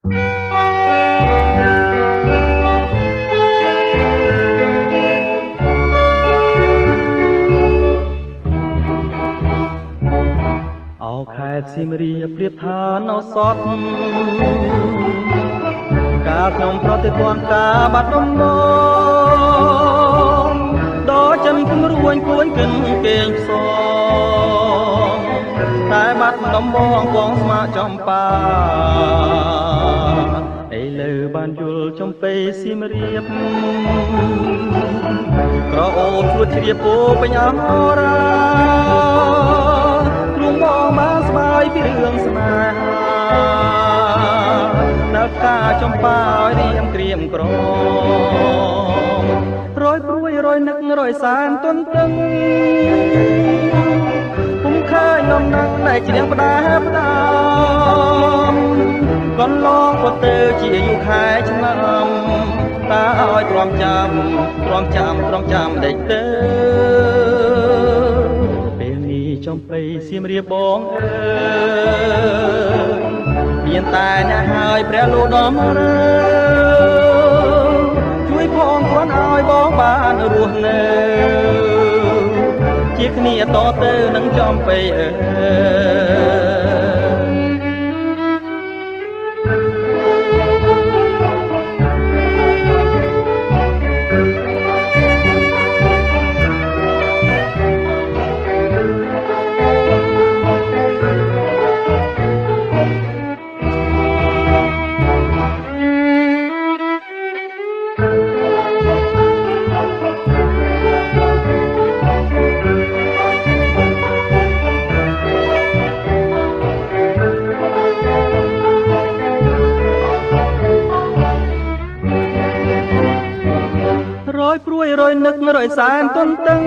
អោខេត្តសៀមរាបប្រៀបថានៅសតកាលខ្ញុំប្រតិទ័នការបាត់ដំបងដល់ចិនគំរួញគួនគិនគេងផ្សងតែបាត់ដំបងបងស្មាចំបាឥឡូវបានយល់ចំពេសៀមរាបក្រអូបជួតជ្រាបពោពេញអមរាមកស្បាយពីរឿងស្នេហានៅការចំបាឲ្យរៀមក្រៀមក្រមរយព្រួយរយនឹករយសានទន្ទឹងពុំឃើញនំនឹងតែជ្រៀងផ្ដាផ្ដាំកន្លងក៏ទៅជាយូរខែឆ្នាំតើឲ្យទ្រាំចាំដេចទៅចំបៃសៀមរាបបងអើយមានតែអ្នកហើយព្រះលោកដំរើជួយផងគ្រាន់ឲ្យបងបានរស់នៅជាគ្នាតទៅនឹងចំបៃអើយព្រួយរយនឹករយសានទន្ទឹង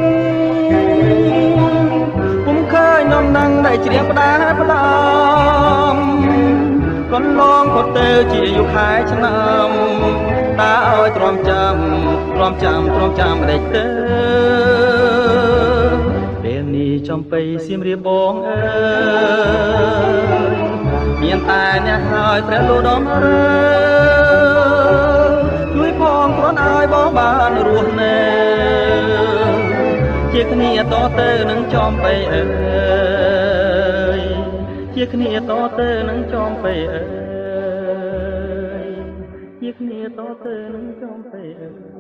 ពុំឃើញនំនឹងតែជ្រៀងផ្ដាផ្ដាំកន្លងក៏ទៅជាយូរខែឆ្នាំតើឲ្យទ្រាំចាំដេចទៅពេលនេះចំបៃសៀមរាបបងអើយមានតែអ្នកហើយព្រះលោកដំរើជួយផងគ្រាន់ឲ្យបងបានរស់នៅជាគ្នាតទៅនឹងចំបៃអើយជាគ្នាតទៅនឹងចំបៃអើយជាគ្នាតទៅនឹងចំបៃអើយ